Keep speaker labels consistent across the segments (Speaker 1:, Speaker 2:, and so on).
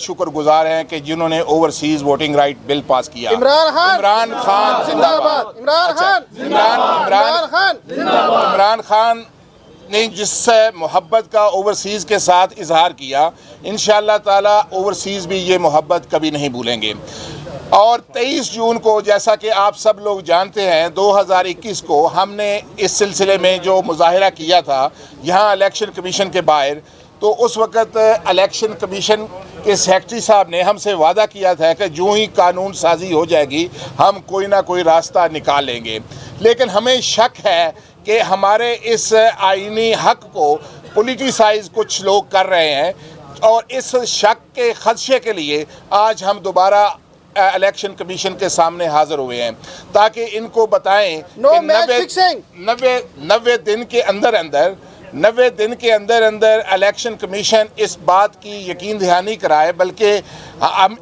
Speaker 1: शुक्रगुजार हैं कि जिन्होंने overseas voting right bill pass किया।
Speaker 2: इमरान खान
Speaker 1: जिंदाबाद। इमरान खान ने जिस मोहब्बत का ओवरसीज़ के साथ इजहार किया, इंशाअल्लाह ताला ओवरसीज़ भी ये मोहब्बत कभी नहीं भूलेंगे। और 23 जून को, जैसा कि आप सब लोग जानते हैं, 2021 को हमने इस सिलसिले में जो मुजाहिरा किया था यहाँ इलेक्शन कमीशन के बाहर, तो उस वक़्त इलेक्शन कमीशन के सेक्रेटरी साहब ने हमसे वादा किया था कि जो ही कानून साजी हो जाएगी हम कोई ना कोई रास्ता निकाल लेंगे। लेकिन हमें शक है कि हमारे इस आईनी हक को पॉलिटिसाइज कुछ लोग कर रहे हैं, और इस शक के खदशे के लिए आज हम दोबारा इलेक्शन कमीशन के सामने हाजिर हुए हैं ताकि इनको बताएं कि 90 दिन के अंदर इलेक्शन कमीशन इस बात की यकीन दहानी कराए। बल्कि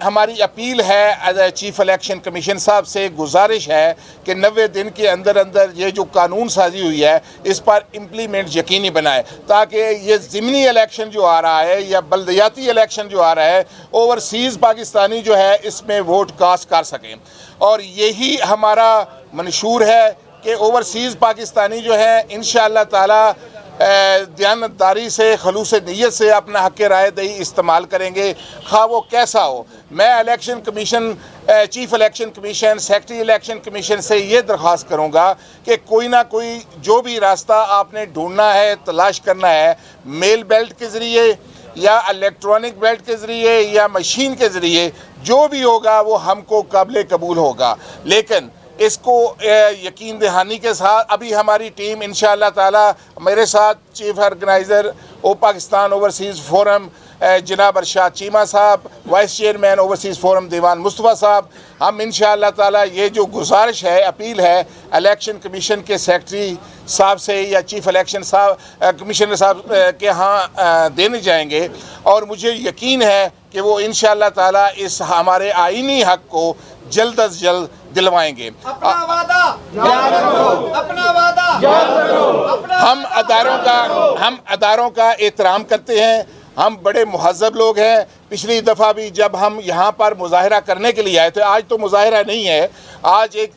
Speaker 1: हमारी अपील है चीफ इलेक्शन कमीशन साहब से, गुजारिश है कि 90 दिन के अंदर ये जो कानून साजी हुई है इस पर इम्प्लीमेंट यकीनी बनाए, ताकि ये ज़िमनी इलेक्शन जो आ रहा है या बल्दियाती इलेक्शन जो आ रहा है, ओवरसीज़ पाकिस्तानी जो है इसमें वोट कास्ट कर सकें। और यही हमारा मंशूर है कि ओवरसीज़ पाकिस्तानी जो है इंशाअल्लाह ताला दयानतदारी से, खलूस नीयत से अपना हक़ राय दही इस्तेमाल करेंगे, खा वो कैसा हो। मैं election commission, chief election commission, secretary election commission से ये दरख्वास्त करूँगा कि कोई ना कोई जो भी रास्ता आपने ढूंढना है, तलाश करना है, मेल बेल्ट के ज़रिए या इलेक्ट्रॉनिक बेल्ट के ज़रिए या मशीन के ज़रिए, जो भी होगा वो हमको काबिल कबूल होगा। लेकिन इसको यकीन दहानी के साथ अभी हमारी टीम इंशाअल्लाह ताला, मेरे साथ chief organiser Pakistan overseas forum जनाब अरशाद चीमा साहब, वाइस चेयरमैन ओवरसीज़ फोरम दीवान मुस्तफ़ा साहब, हम इंशाअल्लाह ताला ये जो गुजारिश है, अपील है इलेक्शन कमीशन के सेक्रेटरी साहब से या चीफ इलेक्शन साहब कमिश्नर साहब के यहाँ देने जाएंगे। और मुझे यकीन है कि वो इंशाअल्लाह ताला इस हमारे आईनी हक़ को जल्द अज जल्द दिलवाएंगे।
Speaker 2: अपना वादा याद रखो, अपना वादा याद रखो।
Speaker 1: हम अदारों का एहतराम करते हैं, हम बड़े मुहज़्ज़ब लोग हैं। पिछली दफ़ा भी जब हम यहाँ पर मुज़ाहिरा करने के लिए आए थे, आज तो मुज़ाहिरा नहीं है, आज एक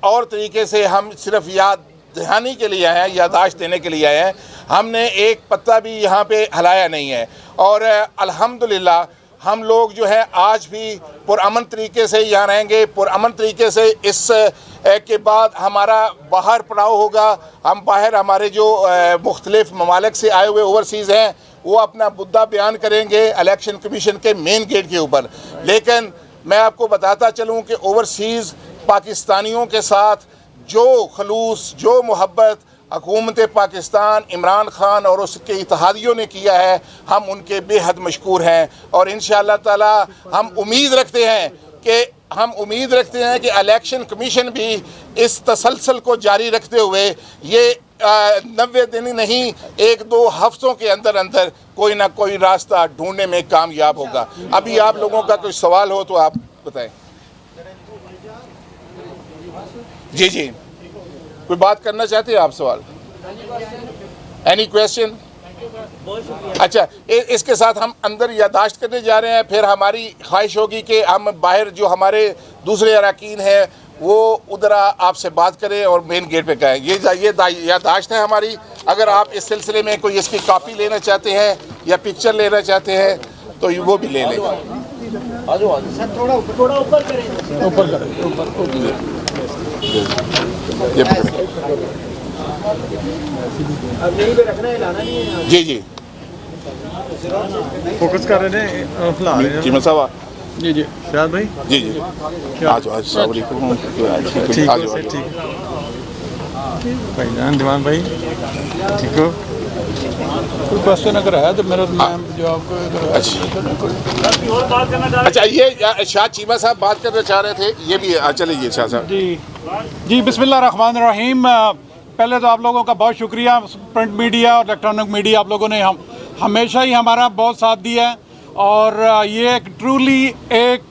Speaker 1: और तरीके से हम सिर्फ याद दहानी के लिए आए हैं, यादाश्त देने के लिए आए हैं। हमने एक पत्ता भी यहाँ पे हिलाया नहीं है। और अल्हम्दुलिल्लाह हम लोग जो है आज भी पुरअमन तरीके से यहाँ रहेंगे, पुरअमन तरीके से। इस के बाद हमारा बाहर पड़ाव होगा, हम बाहर हमारे जो मुख्तलिफ ममालिक से आए हुए ओवरसीज़ हैं वो अपना मुद्दा बयान करेंगे इलेक्शन कमीशन के मेन गेट के ऊपर। लेकिन मैं आपको बताता चलूँ कि ओवरसीज़ पाकिस्तानियों के साथ जो खलूस, जो मोहब्बत हुकूमत पाकिस्तान, इमरान खान और उसके इत्तेहादियों ने किया है, हम उनके बेहद मशकूर हैं। और इंशाअल्लाह ताला हम उम्मीद रखते हैं कि इलेक्शन कमीशन भी इस तसलसल को जारी रखते हुए ये 90 दिन नहीं, 1-2 हफ्तों के अंदर कोई ना कोई रास्ता ढूंढने में कामयाब होगा। अभी आप लोगों का कोई सवाल हो तो आप बताएं। जी, कोई बात करना चाहते हैं आप? सवाल, एनी क्वेश्चन? अच्छा, इसके साथ हम अंदर यादाश्त करने जा रहे हैं। फिर हमारी ख्वाहिश होगी कि हम बाहर जो हमारे दूसरे अरकान हैं वो उधर आपसे बात करें और मेन गेट पे कहें। ये यादाश्त है हमारी। अगर आप इस सिलसिले में कोई इसकी कापी लेना चाहते हैं या पिक्चर लेना चाहते हैं तो वो भी ले लें।
Speaker 2: थोड़ा ऊपर करें, ऊपर अब यहीं पे रखना है, लाना नहीं है।
Speaker 1: जी
Speaker 3: फोकस कर रहे हैं
Speaker 1: चीमा साहब।
Speaker 3: जी शायद भाई।
Speaker 1: जी आज अस्सलाम वालेकुम।
Speaker 3: ठीक भाई जान दीवान भाई, ठीक हो?
Speaker 4: कोई क्वेश्चन अगर है तो मेरा जवाब को।
Speaker 1: अच्छा, ये शाह चीमा साहब बात करना चाह रहे थे, ये भी चलिए शाह साहब।
Speaker 4: जी बिस्मिल्लाह रहमान रहीम। पहले तो आप लोगों का बहुत शुक्रिया, प्रिंट मीडिया और इलेक्ट्रॉनिक मीडिया, आप लोगों ने हमेशा ही हमारा बहुत साथ दिया है। और ये एक ट्रूली एक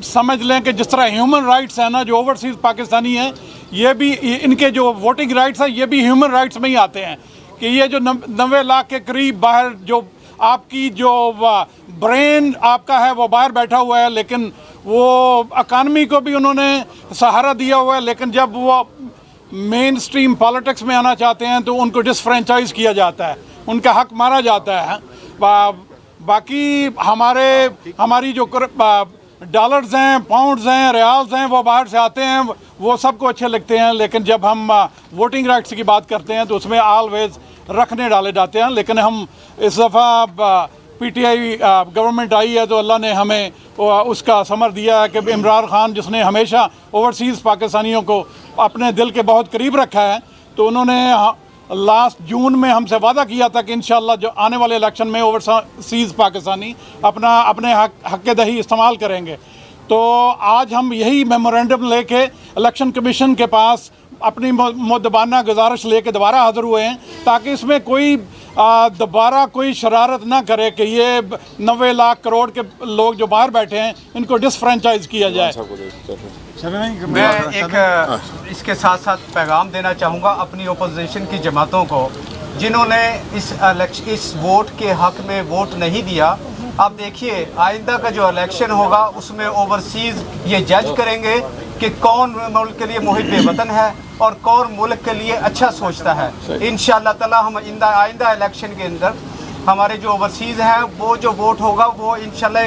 Speaker 4: समझ लें कि जिस तरह ह्यूमन राइट्स है ना, जो ओवरसीज़ पाकिस्तानी हैं, ये भी इनके जो वोटिंग राइट्स हैं ये भी ह्यूमन राइट्स में ही आते हैं। कि ये जो 90 लाख के करीब बाहर जो आपकी जो ब्रेन आपका है वो बाहर बैठा हुआ है, लेकिन वो इकानमी को भी उन्होंने सहारा दिया हुआ है, लेकिन जब वो मेन स्ट्रीम पॉलिटिक्स में आना चाहते हैं तो उनको डिसफ्रेंचाइज किया जाता है, उनका हक मारा जाता है। बाकी हमारी जो डॉलर्स हैं, पाउंड्स हैं, रियाल्स हैं, वो बाहर से आते हैं, वो सबको अच्छे लगते हैं, लेकिन जब हम वोटिंग राइट्स की बात करते हैं तो उसमें ऑलवेज रखने डाले जाते हैं। लेकिन हम इस दफ़ा पीटीआई गवर्नमेंट आई है तो अल्लाह ने हमें उसका समर दिया है कि इमरान खान, जिसने हमेशा ओवरसीज़ पाकिस्तानियों को अपने दिल के बहुत करीब रखा है, तो उन्होंने लास्ट जून में हमसे वादा किया था कि इंशाल्लाह जो आने वाले इलेक्शन में ओवरसीज़ पाकिस्तानी अपने हक दही इस्तेमाल करेंगे। तो आज हम यही मेमोरेंडम लेके इलेक्शन कमीशन के पास अपनी मुद्दबाना गुजारिश लेके दोबारा हाज़िर हुए हैं, ताकि इसमें कोई दोबारा कोई शरारत ना करे कि ये 90 लाख करोड़ के लोग जो बाहर बैठे हैं इनको डिसफ्रेंचाइज किया जाए।
Speaker 2: मैं एक इसके साथ साथ पैगाम देना चाहूँगा अपनी ओपोजिशन की जमातों को, जिन्होंने इस वोट के हक में वोट नहीं दिया। आप देखिए आइंदा का जो इलेक्शन होगा उसमें ओवरसीज़ ये जज करेंगे कि कौन मुल्क के लिए मुहिब वतन है और कौन मुल्क के लिए अच्छा सोचता है। इंशाअल्लाह ताला हम आइंदा इलेक्शन के अंदर हमारे जो ओवरसीज़ हैं वो जो वोट होगा वो इंशाल्लाह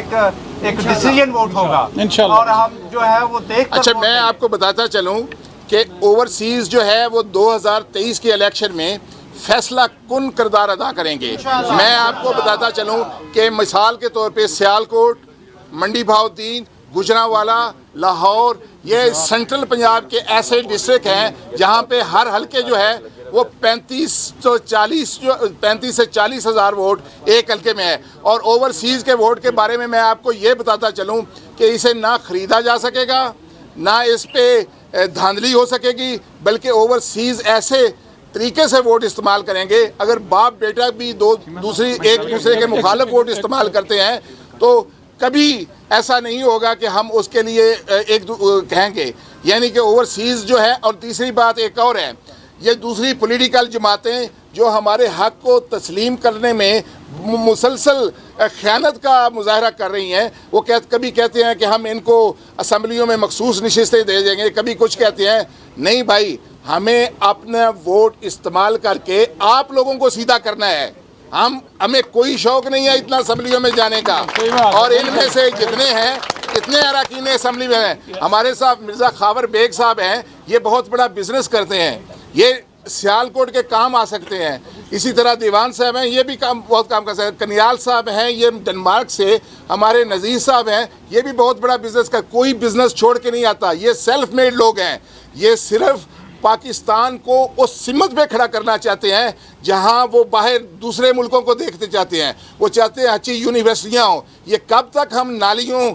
Speaker 2: एक डिसीजन वोट होगा, और हम जो है वो देख।
Speaker 1: अच्छा, मैं आपको बताता चलूँ कि ओवरसीज़ जो है वो 2023 के इलेक्शन में फैसला कुन किरदार अदा करेंगे। मैं आपको बताता चलूं कि मिसाल के तौर पे सियालकोट, मंडी बहाउद्दीन, गुजरांवाला, लाहौर, ये सेंट्रल पंजाब के ऐसे डिस्ट्रिक्ट हैं जहां पे हर हलके जो है वो 35 से 40 हज़ार वोट एक हलके में है। और ओवरसीज़ के वोट के बारे में मैं आपको ये बताता चलूँ कि इसे ना ख़रीदा जा सकेगा, ना इस पे धांधली हो सकेगी, बल्कि ओवरसीज़ ऐसे तरीके से वोट इस्तेमाल करेंगे। अगर बाप बेटा भी एक दूसरे के मुखालिफ वोट इस्तेमाल करते हैं तो कभी ऐसा नहीं होगा कि हम उसके लिए कहेंगे, यानी कि ओवरसीज़ जो है। और तीसरी बात एक और है, ये दूसरी पॉलिटिकल जमातें जो हमारे हक़ को तस्लीम करने में मुसलसल ख़यानत का मुजाहरा कर रही हैं। वो कभी कहते हैं कि हम इनको असम्बलियों में मखसूस नशिस्तें दे देंगे, कभी कुछ कहते हैं नहीं भाई, हमें अपना वोट इस्तेमाल करके आप लोगों को सीधा करना है। हमें कोई शौक नहीं है इतना असम्बलियों में जाने का। और इनमें से जितने अरकान असम्बली में हैं, हमारे साथ मिर्ज़ा खावर बेग साहब हैं, ये बहुत बड़ा बिजनेस करते हैं, ये सियालकोट के काम आ सकते हैं। इसी तरह दीवान साहब हैं, ये भी बहुत काम कर सकते हैं। कनियाल साहब हैं, ये डेनमार्क से हमारे नज़ीर साहब हैं, ये भी बहुत बड़ा बिजनेस का कोई बिजनेस छोड़ के नहीं आता। ये सेल्फ मेड लोग हैं, ये सिर्फ पाकिस्तान को उस सिमत पे खड़ा करना चाहते हैं जहां वो बाहर दूसरे मुल्कों को देखते चाहते हैं। वो चाहते हैं अच्छी यूनिवर्सिटियाँ हों। ये कब तक हम नालियों,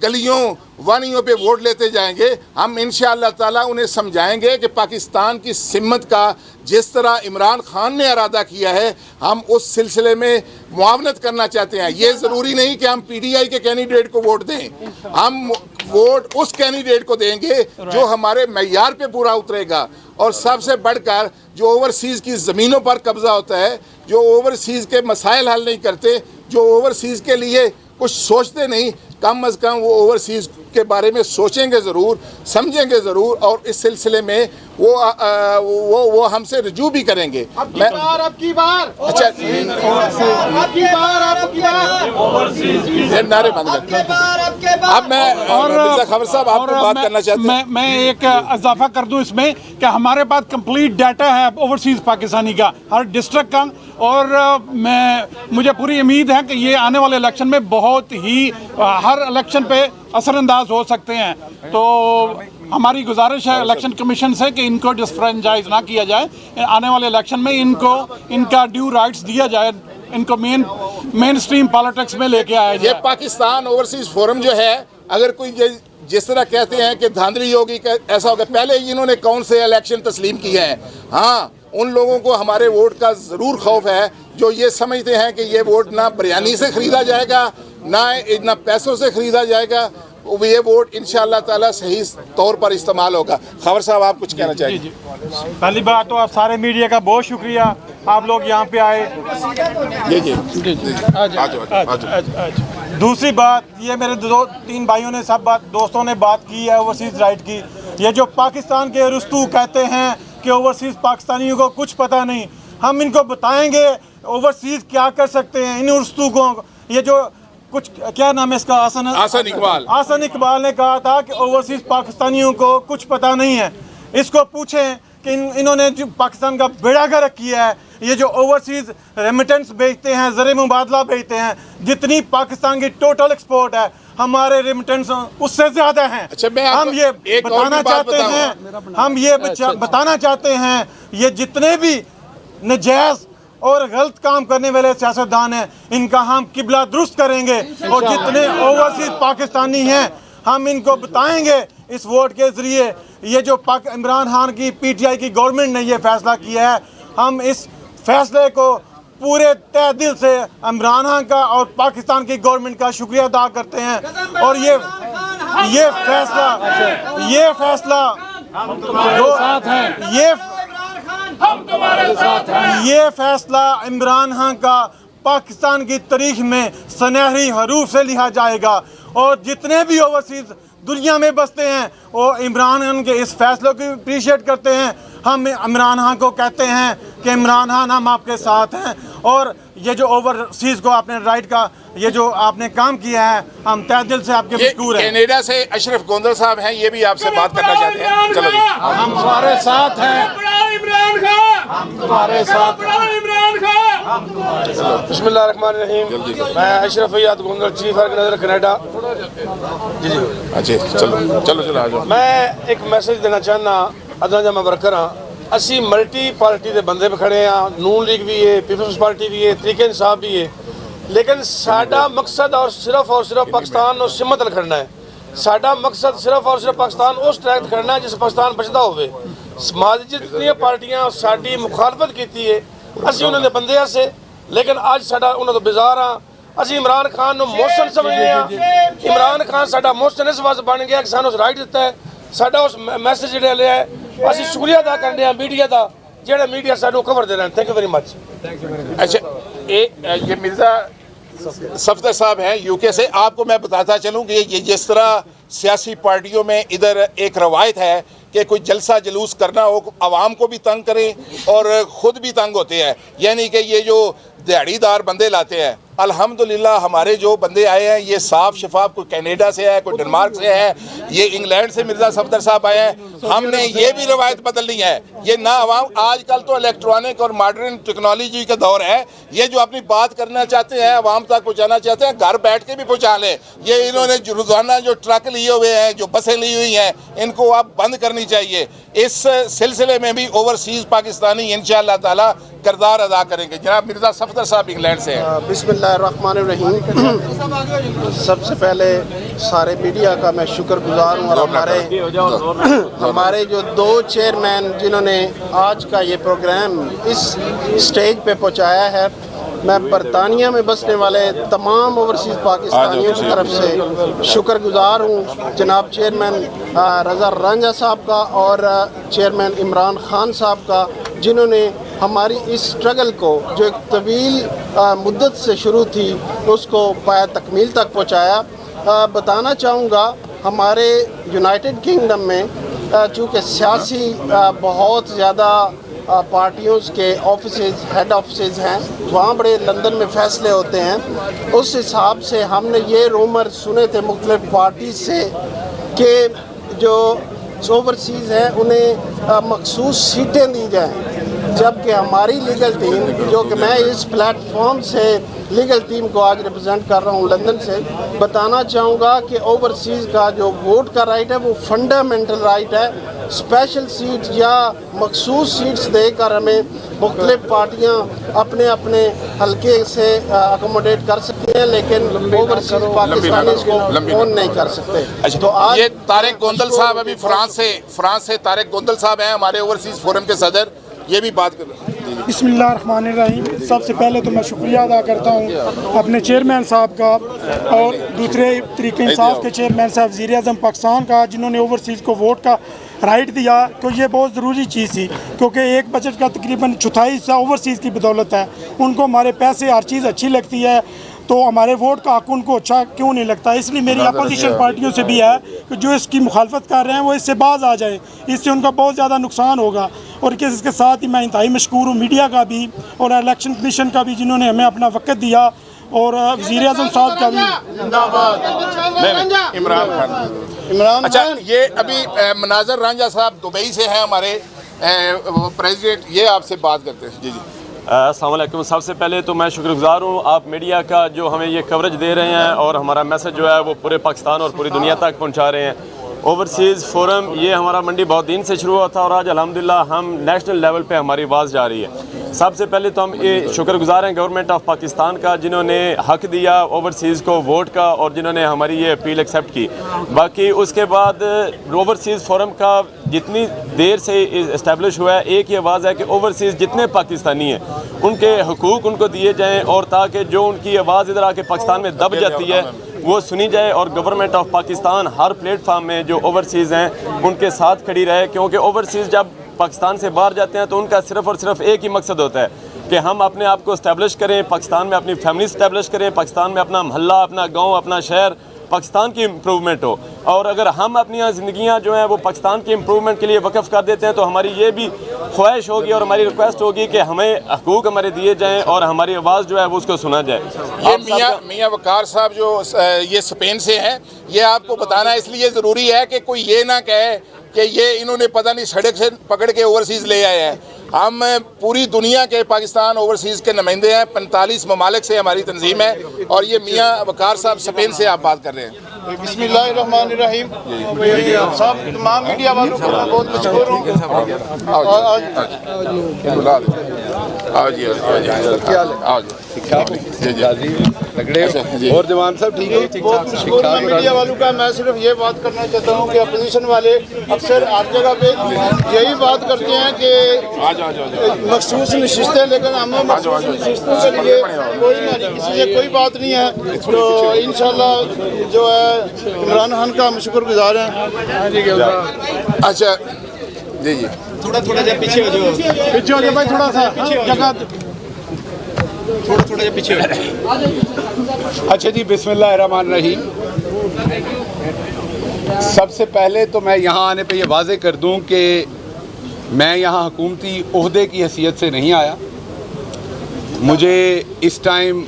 Speaker 1: गलियों, वानियों पे वोट लेते जाएंगे? हम इंशाअल्लाह ताला उन्हें समझाएंगे कि पाकिस्तान की सिमत का जिस तरह इमरान खान ने इरादा किया है, हम उस सिलसिले में मुआवनत करना चाहते हैं। ये ज़रूरी नहीं कि हम पीटीआई के कैंडिडेट को वोट दें, हम वोट उस कैंडिडेट को देंगे जो हमारे मयार पे पूरा उतरेगा। और सबसे बढ़कर जो ओवरसीज़ की ज़मीनों पर कब्ज़ा होता है, जो ओवरसीज़ के मसाइल हल नहीं करते, जो ओवरसीज़ के लिए कुछ सोचते नहीं, कम अज़ कम वो ओवरसीज़ के बारे में सोचेंगे ज़रूर, समझेंगे ज़रूर, और इस सिलसिले में वो हमसे रजू भी करेंगे।
Speaker 2: अब की बार
Speaker 1: अच्छा, नारे बंद करते। अब मैं और मिर्ज़ा खबर साहब आपको बात करना चाहते हैं।
Speaker 4: मैं एक इजाफा कर दूं इसमें कि हमारे पास कंप्लीट डाटा है ओवरसीज़ पाकिस्तानी का, हर डिस्ट्रिक्ट का, और मुझे पूरी उम्मीद है कि ये आने वाले इलेक्शन में बहुत ही हर इलेक्शन पे असरअंदाज हो सकते हैं। तो हमारी गुजारिश है इलेक्शन कमीशन से कि इनको डिसफ्रेंचाइज ना किया जाए, आने वाले इलेक्शन में इनको इनका ड्यू राइट्स दिया जाए, इनको मेन स्ट्रीम पॉलिटिक्स में लेके आया जाए।
Speaker 1: ये पाकिस्तान ओवरसीज़ फोरम जो है, अगर कोई जिस तरह कहते हैं कि धांधली होगी, ऐसा होगा, पहले इन्होंने कौन से इलेक्शन तस्लीम किए हैं? हाँ, उन लोगों को हमारे वोट का ज़रूर खौफ है जो ये समझते हैं कि ये वोट ना बिरयानी से ख़रीदा जाएगा, ना पैसों से ख़रीदा जाएगा, ये वोट इंशाअल्लाह ताला सही तौर पर इस्तेमाल होगा। खबर साहब, आप कुछ कहना चाहिए?
Speaker 4: पहली बात तो आप सारे मीडिया का बहुत शुक्रिया, आप लोग यहाँ पे आए। दूसरी बात, ये मेरे दो तीन भाइयों ने दोस्तों ने बात की है ओवरसीज़ राइट की। ये जो पाकिस्तान के रुस्तू कहते हैं कि ओवरसीज़ पाकिस्तानियों को कुछ पता नहीं, हम इनको बताएंगे ओवरसीज़ क्या कर सकते हैं। इन रुस्तू को, ये जो कुछ क्या नाम है इसका, आसन इकबाल ने कहा था कि ओवरसीज़ पाकिस्तानियों को कुछ पता नहीं है। इसको पूछें कि इन्होंने जो पाकिस्तान का बेड़ा गर्क किया है, ये जो ओवरसीज़ रेमिटेंस भेजते हैं, ज़र मुबादला भेजते हैं, जितनी पाकिस्तान की टोटल एक्सपोर्ट है, हमारे रेमिटेंस उससे ज़्यादा हैं। हम ये बताना चाहते हैं, ये जितने भी नजायज़ और गलत काम करने वाले सियासतदान हैं, इनका हम किबला दुरुस्त करेंगे। और जितने ओवरसीज़ पाकिस्तानी हैं, हम इनको बताएंगे इस वोट के ज़रिए। ये जो इमरान खान की PTI की गवर्नमेंट ने ये फैसला किया है, हम इस फैसले को पूरे तहे दिल से इमरान खान का और पाकिस्तान की गवर्नमेंट का शुक्रिया अदा करते हैं। और ये फैसला इमरान खान का पाकिस्तान की तारीख में सुनहरी हरूफ से लिखा जाएगा। और जितने भी ओवरसीज़ दुनिया में बसते हैं वो इमरान खान के इस फैसले को अप्रिशिएट करते हैं। हम इमरान खान को कहते हैं कि इमरान खान, हम आपके साथ हैं। और ये जो ओवरसीज़ को आपने राइट का ये जो आपने काम किया है, हम तहे दिल से आपके मशकूर हैं।
Speaker 1: कनाडा से अशरफ गोंदल साहब हैं, ये भी आपसे बात करना चाहते हैं। चलो जी,
Speaker 4: हम तुम्हारे साथ हैं, हम तुम्हारे साथ
Speaker 5: बिस्मिल्लाहिर्रहमानिर्रहीम। मैं Ashraf Gondal, chief organiser Canada. जी
Speaker 1: अच्छा, चलो आ जाओ।
Speaker 5: मैं एक मैसेज देना चाहना, अदना मैं वर्कर हाँ, असी मल्टी पार्टी के बंदे पे खड़े हाँ, नून लीग भी है, पीपल्स पार्टी भी है, तरीके इंसाफ भी है, लेकिन साडा मकसद और सिर्फ पाकिस्तान और सिमत करना है। साडा मकसद सिर्फ और सिर्फ पाकिस्तान उस ट्रैक करना है जिस पाकिस्तान बचता होवे। समाज जितनी पार्टियां साडी मुखालफत की है, असी उन्होंने बंदे से, लेकिन अज साडा उन्होंने तो बेजार हाँ। असी इमरान खान को मोहसन समझने हाँ। इमरान खान साडा मोहसन इस वास्ते बन गया कि सानू राइट दिता है, साडा उस मैसेज जो लिया है। असी शुक्रिया अदा करने हैं मीडिया का, जो मीडिया सानू कवर दे रहे हैं। Thank you very much.
Speaker 1: अच्छा, ये मिर्ज़ा सफदर साहब हैं UK से। आपको मैं बताता चलूँ कि ये जिस तरह सियासी पार्टियों में इधर एक रवायत है कि कोई जलसा जुलूस करना हो, आवाम को भी तंग करें और ख़ुद भी तंग होते हैं, यानी कि ये जो दिहाड़ीदार बंदे लाते हैं, अल्हम्दुलिल्लाह हमारे जो बंदे आए हैं ये साफ शफाफ, कोई कनाडा से है, कोई डेनमार्क से है, ये इंग्लैंड से मिर्ज़ा सफदर साहब आए हैं। हमने ये भी रवायत बदलनी है। ये ना आवाम, आजकल तो इलेक्ट्रॉनिक और मॉडर्न टेक्नोलॉजी का दौर है, ये जो अपनी बात करना चाहते हैं, आवाम तक पहुँचाना चाहते हैं, घर बैठ के भी पहुँचा लें। ये इन्होंने रोज़ाना जो ट्रक लिए हुए हैं, जो बसें ली हुई हैं, इनको अब बंद करनी चाहिए। इस सिलसिले में भी ओवरसीज़ पाकिस्तानी इंशाअल्लाह ताला किरदार अदा करेंगे। जनाब मिर्ज़ा सफदर साहब इंग्लैंड से हैं।
Speaker 6: बिस्मिल्लाहिर्रहमानिर्रहीम। सबसे पहले सारे मीडिया का मैं शुक्रगुजार हूँ, और हमारे जो दो चेयरमैन जिन्होंने आज का ये प्रोग्राम इस स्टेज पे पहुँचाया है, मैं बरतानिया में बसने वाले तमाम ओवरसीज़ पाकिस्तानियों की तरफ से शुक्रगुजार हूँ। जनाब चेयरमैन रज़ा रांझा साहब का और चेयरमैन इमरान खान साहब का, जिन्होंने हमारी इस स्ट्रगल को जो एक तवील मुद्दत से शुरू थी उसको पाया तकमील तक पहुँचाया। बताना चाहूँगा, हमारे यूनाइटेड किंगडम में चूँकि सियासी बहुत ज़्यादा पार्टियों के ऑफिसेज, हेड ऑफिसेज हैं, वहाँ बड़े लंदन में फ़ैसले होते हैं। उस हिसाब से हमने ये रूमर सुने थे मुख्तलिफ पार्टी से कि जो ओवरसीज़ हैं उन्हें मखसूस सीटें दी जाएँ, जबकि हमारी लीगल टीम, जो कि मैं इस प्लेटफॉर्म से लीगल टीम को आज रिप्रेजेंट कर रहा हूँ लंदन से, बताना चाहूँगा कि ओवरसीज़ का जो वोट का राइट है वो फंडामेंटल राइट है। स्पेशल सीट या मखसूस सीट्स देकर हमें मुख्तलिफ पार्टियाँ अपने अपने हल्के से अकोमोडेट कर सकती हैं, लेकिन ओवरसीज़ पाकिस्तानी को ओन नहीं कर सकते।
Speaker 1: अच्छा, तो आज ये तारिक गोंदल साहब अभी फ्रांस से तारिक गोंदल साहब हैं, हमारे ओवरसीज़ फोरम के सदर, ये भी बात कर रहे हैं।
Speaker 7: बिस्मिल्लाहिर्रहमानिर्रहीम। सबसे पहले तो मैं शुक्रिया अदा करता हूँ अपने चेयरमैन साहब का और दूसरे तरीके इंसाफ के चेयरमैन साहब वज़ीर आज़म पाकिस्तान का, जिन्होंने ओवरसीज़ को वोट का राइट दिया। तो ये बहुत ज़रूरी चीज़ थी, क्योंकि एक बजट का तकरीबन चौथाई हिस्सा ओवरसीज़ की बदौलत है। उनको हमारे पैसे हर चीज़ अच्छी लगती है, तो हमारे वोट का हक उनको अच्छा क्यों नहीं लगता। इसलिए मेरी अपोजिशन पार्टियों से भी है कि जो इसकी मुखालफत कर रहे हैं वो इससे बाज आ जाए, इससे उनका बहुत ज़्यादा नुकसान होगा। और इसके साथ ही मैं इंतहाई मशकूर हूँ मीडिया का भी और इलेक्शन कमीशन का भी, जिन्होंने हमें अपना वक्त दिया, और वज़ीर आज़म साहब का भी।
Speaker 1: इमरान अच्छा, ये अभी मनाजर रांझा साहब दुबई से हैं हमारे प्रेसिडेंट, ये आपसे बात करते हैं। जी जी
Speaker 8: अस्सलाम वालेकुम। सबसे पहले तो मैं शुक्रगुजार हूँ आप मीडिया का, जो हमें ये कवरेज दे रहे हैं और हमारा मैसेज जो है वो पूरे पाकिस्तान और पूरी दुनिया तक पहुँचा रहे हैं। ओवरसीज़ फोरम ये हमारा मंडी बहुत दिन से शुरू हुआ था और आज अल्हम्दुलिल्लाह हम नेशनल लेवल पे हमारी आवाज़ जा रही है। सबसे पहले तो हम ये शुक्रगुजार हैं गवर्नमेंट ऑफ पाकिस्तान का, जिन्होंने हक दिया ओवरसीज़ को वोट का और जिन्होंने हमारी ये अपील एक्सेप्ट की। बाकी उसके बाद ओवरसीज़ फोरम का जितनी देर से इस्टेब्लिश हुआ है, एक ही आवाज़ है कि ओवरसीज़ जितने पाकिस्तानी हैं उनके हकूक़ उनको दिए जाएँ, और ताकि जो उनकी आवाज़ इधर आके पाकिस्तान में दब जाती है वो सुनी जाए, और government of Pakistan her platform में जो ओवरसीज़ हैं उनके साथ खड़ी रहे। क्योंकि ओवरसीज़ जब पाकिस्तान से बाहर जाते हैं तो उनका सिर्फ़ और सिर्फ एक ही मकसद होता है कि हम अपने आप को इस्टेब्लिश करें, पाकिस्तान में अपनी फैमिली इस्टेब्लिश करें, पाकिस्तान में अपना महल्ला, अपना गाँव, अपना शहर, पाकिस्तान की इम्प्रूवमेंट हो। और अगर हम अपनी ज़िंदगियाँ जो हैं वो पाकिस्तान की इम्प्रूवमेंट के लिए वक़्फ़ कर देते हैं तो हमारी ये भी ख्वाहिश होगी और हमारी रिक्वेस्ट होगी कि हमें हकूक़ हमारे दिए जाएँ और हमारी आवाज़ जो है वो उसको सुना जाए।
Speaker 1: ये मियाँ वकार साहब जो ये स्पेन से हैं, ये आपको बताना इसलिए ज़रूरी है कि कोई ये ना कहे कि ये इन्होंने पता नहीं सड़क से पकड़ के ओवरसीज़ ले आए हैं। हम पूरी दुनिया के पाकिस्तान ओवरसीज़ के नुमाइंदे हैं, 45 ममालिक से हमारी तंजीम है, और ये मियाँ वकार साहब स्पेन से आप बात कर रहे हैं।
Speaker 6: बिस्मिल्लाहिर्रहमानिर्रहीम। सब तमाम मीडिया वालों को मैं बहुत मशहूर हूँ।
Speaker 9: और जवान साहब ठीक है?
Speaker 6: बहुत मशहूर मैं मीडिया वालों का। मैं सिर्फ ये बात करना चाहता हूँ कि अपोजिशन वाले अक्सर हर जगह पे यही बात करते हैं कि मखसूस नशिस्तें, लेकिन हमें मखसूस नशिस्तों के लिए कोई किसी से कोई बात नहीं है। तो इंशाल्लाह जो है इमरान खान का हम शुक्रगुजार हैं।
Speaker 1: अच्छा जी जी,
Speaker 2: थोड़ा जब पीछे हो जाओ
Speaker 7: भाई, थोड़ा सा जगह
Speaker 2: थोड़ा जब पीछे हो जाओ।
Speaker 9: अच्छा जी, बिस्मिल्लाहिर्रहमानिर्रहीम। सबसे पहले तो मैं यहाँ आने पे ये वाज़े कर दूँ कि मैं यहाँ हुकूमती ओहदे की हैसियत से नहीं आया। मुझे इस टाइम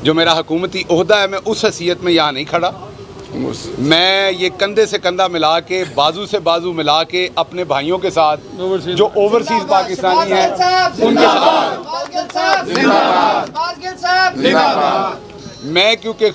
Speaker 9: जो मेरा हुकूमती ओहदा है, मैं उस हैसियत में यहाँ नहीं खड़ा। मैं ये कंधे से कंधा मिला के, बाजू से बाजू मिला के अपने भाइयों के साथ जो ओवरसीज़ पाकिस्तानी हैं उनके साथ मैं, क्योंकि